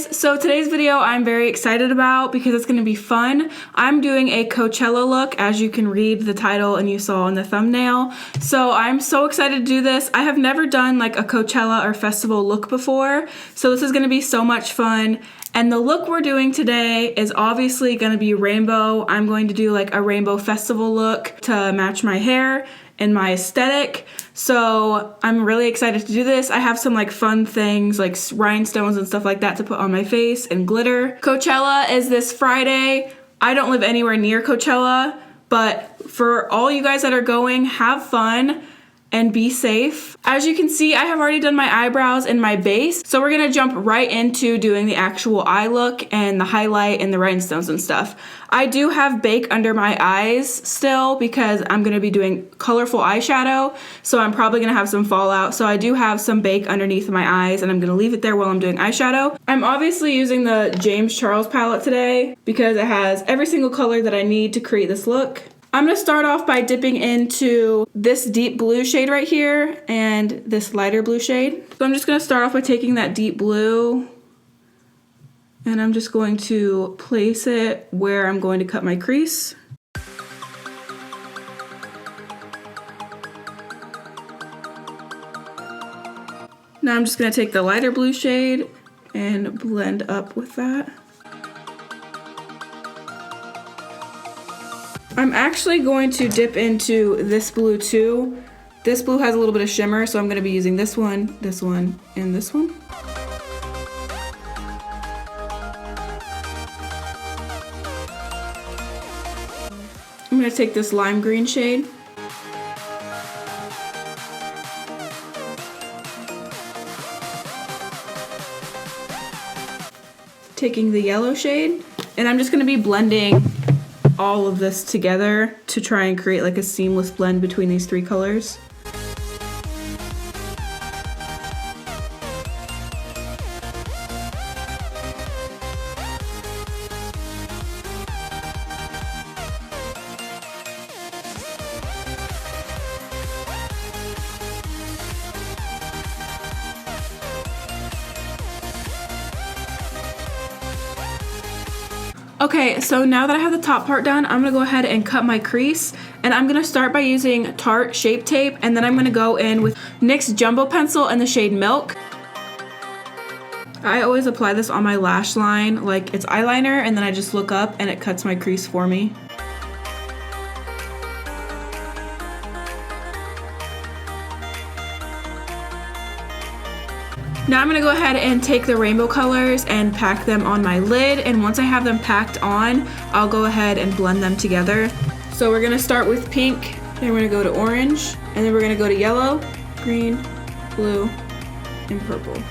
guys, so today's video I'm very excited about because it's going to be fun. I'm doing a Coachella look, as you can read the title and you saw in the thumbnail. So I'm so excited to do this. I have never done like a Coachella or festival look before, so this is going to be so much fun. And the look we're doing today is obviously going to be rainbow. I'm going to do like a rainbow festival look to match my hair and my aesthetic. So I'm really excited to do this. I have some like fun things like rhinestones and stuff like that to put on my face and glitter. Coachella is this Friday. I don't live anywhere near Coachella, but for all you guys that are going, have fun and be safe. As you can see, I have already done my eyebrows and my base, so we're gonna jump right into doing the actual eye look and the highlight and the rhinestones and stuff. I do have bake under my eyes still because I'm gonna be doing colorful eyeshadow, so I'm probably gonna have some fallout. So I do have some bake underneath my eyes and I'm gonna leave it there while I'm doing eyeshadow. I'm obviously using the James Charles palette today because it has every single color that I need to create this look. I'm going to start off by dipping into this deep blue shade right here and this lighter blue shade. So I'm just going to start off by taking that deep blue and I'm just going to place it where I'm going to cut my crease. Now I'm just going to take the lighter blue shade and blend up with that. I'm actually going to dip into this blue too. This blue has a little bit of shimmer, so I'm going to be using this one, and this one. I'm going to take this lime green shade. Taking the yellow shade, and I'm just going to be blending all of this together to try and create like a seamless blend between these three colors. Okay, so now that I have the top part done, I'm gonna go ahead and cut my crease, and I'm gonna start by using Tarte Shape Tape, and then I'm gonna go in with NYX Jumbo Pencil in the shade Milk. I always apply this on my lash line like it's eyeliner, and then I just look up and it cuts my crease for me. Now I'm gonna go ahead and take the rainbow colors and pack them on my lid, and once I have them packed on, I'll go ahead and blend them together. So we're gonna start with pink, then we're gonna go to orange, and then we're gonna go to yellow, green, blue, and purple.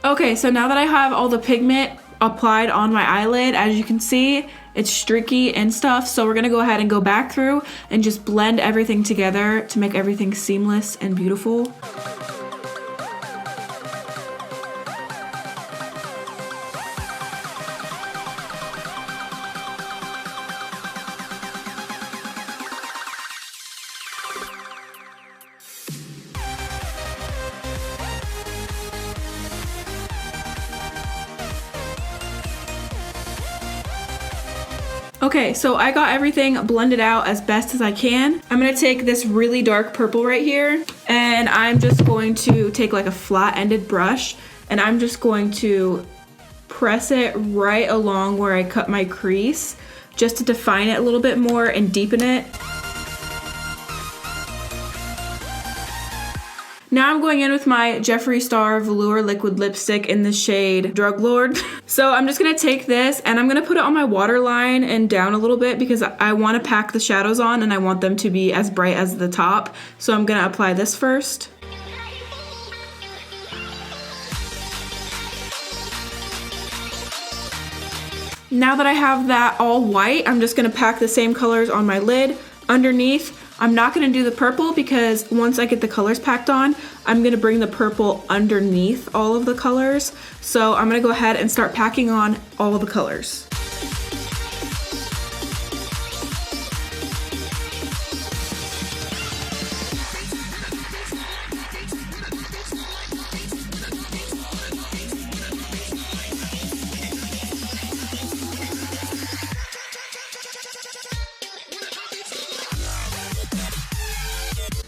Okay, so now that I have all the pigment applied on my eyelid, as you can see, it's streaky and stuff, so we're gonna go ahead and go back through and just blend everything together to make everything seamless and beautiful. Okay, so I got everything blended out as best as I can. I'm gonna take this really dark purple right here, and I'm just going to take like a flat-ended brush, and I'm just going to press it right along where I cut my crease, just to define it a little bit more and deepen it. Now I'm going in with my Jeffree Star Velour Liquid Lipstick in the shade Drug Lord. So I'm just gonna take this and I'm gonna put it on my waterline and down a little bit because I wanna pack the shadows on and I want them to be as bright as the top. So I'm gonna apply this first. Now that I have that all white, I'm just gonna pack the same colors on my lid. Underneath, I'm not gonna do the purple because once I get the colors packed on, I'm gonna bring the purple underneath all of the colors. So I'm gonna go ahead and start packing on all of the colors.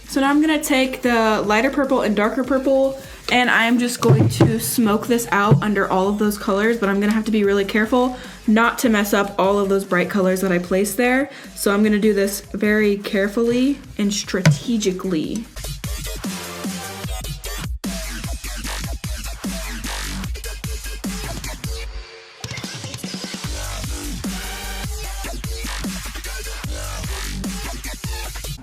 So now I'm gonna take the lighter purple and darker purple and I'm just going to smoke this out under all of those colors, but I'm gonna have to be really careful not to mess up all of those bright colors that I placed there. So I'm gonna do this very carefully and strategically.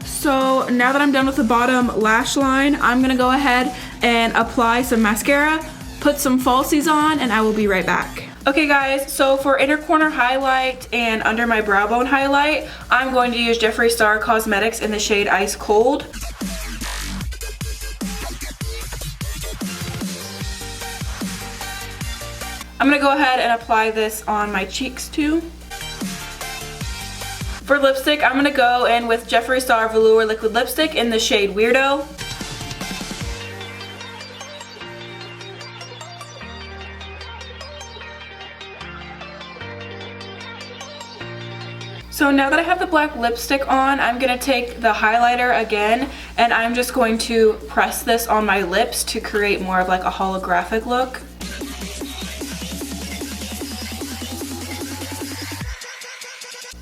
So now that I'm done with the bottom lash line, I'm gonna go ahead and apply some mascara, put some falsies on, and I will be right back. Okay guys, so for inner corner highlight and under my brow bone highlight, I'm going to use Jeffree Star Cosmetics in the shade Ice Cold. I'm gonna go ahead and apply this on my cheeks too. For lipstick, I'm gonna go in with Jeffree Star Velour Liquid Lipstick in the shade Weirdo. So now that I have the black lipstick on, I'm gonna take the highlighter again, and I'm just going to press this on my lips to create more of like a holographic look.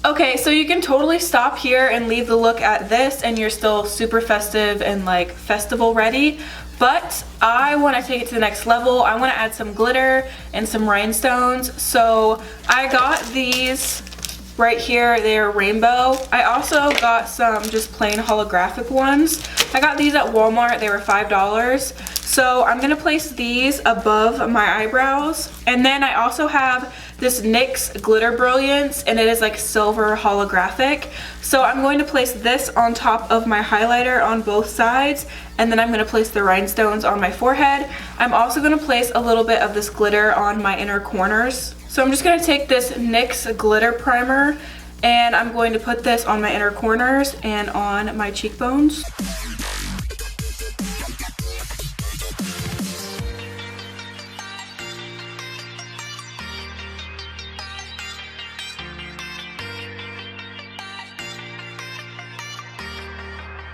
Okay, so you can totally stop here and leave the look at this and you're still super festive and like festival ready, but I want to take it to the next level. I want to add some glitter and some rhinestones. So I got these right here, they're rainbow. I also got some just plain holographic ones. I got these at Walmart, they were $5. So I'm gonna place these above my eyebrows. And then I also have this NYX Glitter Brilliance, and it is like silver holographic. So I'm going to place this on top of my highlighter on both sides, and then I'm gonna place the rhinestones on my forehead. I'm also gonna place a little bit of this glitter on my inner corners. So I'm just gonna take this NYX Glitter Primer, and I'm going to put this on my inner corners and on my cheekbones.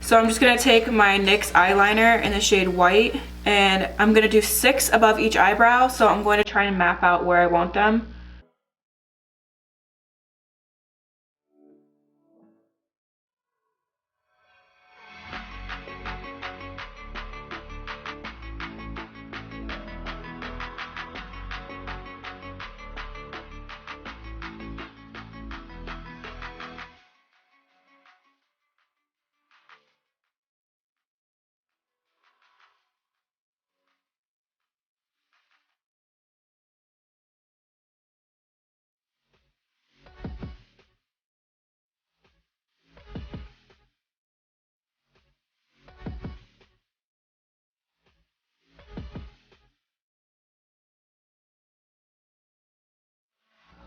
So I'm just gonna take my NYX eyeliner in the shade White, and I'm gonna do 6 above each eyebrow, so I'm going to try and map out where I want them.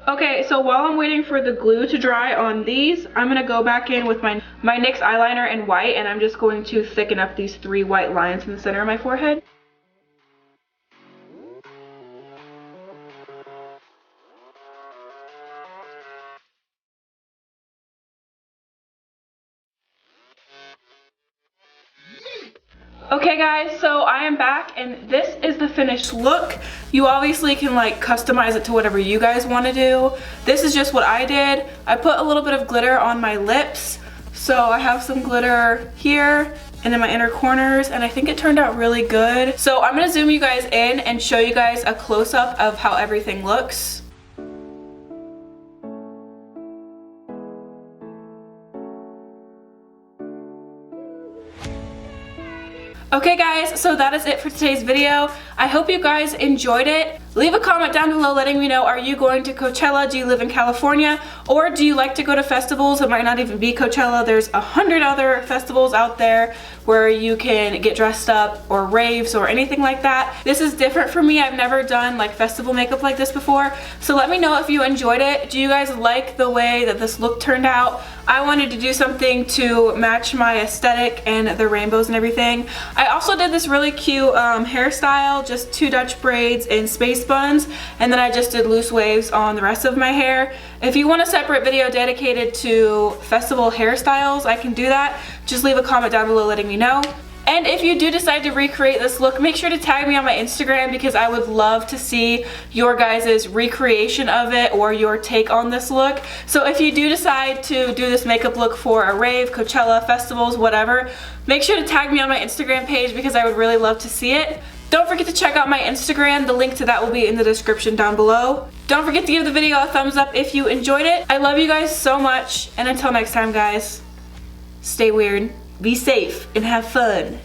Okay, so while I'm waiting for the glue to dry on these, I'm going to go back in with my NYX eyeliner in white, and I'm just going to thicken up these 3 white lines in the center of my forehead. Okay guys, so I am back and this is the finished look. You obviously can like customize it to whatever you guys want to do. This is just what I did. I put a little bit of glitter on my lips. So I have some glitter here and in my inner corners, and I think it turned out really good. So I'm gonna zoom you guys in and show you guys a close-up of how everything looks. Okay guys, so that is it for today's video. I hope you guys enjoyed it. Leave a comment down below letting me know, are you going to Coachella? Do you live in California? Or do you like to go to festivals? It might not even be Coachella. There's 100 other festivals out there where you can get dressed up, or raves or anything like that. This is different for me. I've never done like festival makeup like this before. So let me know if you enjoyed it. Do you guys like the way that this look turned out? I wanted to do something to match my aesthetic and the rainbows and everything. I also did this really cute hairstyle, just 2 Dutch braids and space buns, and then I just did loose waves on the rest of my hair. If you want a separate video dedicated to festival hairstyles, I can do that. Just leave a comment down below letting me know. And if you do decide to recreate this look, make sure to tag me on my Instagram, because I would love to see your guys' recreation of it or your take on this look. So if you do decide to do this makeup look for a rave, Coachella, festivals, whatever, make sure to tag me on my Instagram page, because I would really love to see it. Don't forget to check out my Instagram. The link to that will be in the description down below. Don't forget to give the video a thumbs up if you enjoyed it. I love you guys so much, and until next time guys, stay weird, be safe, and have fun.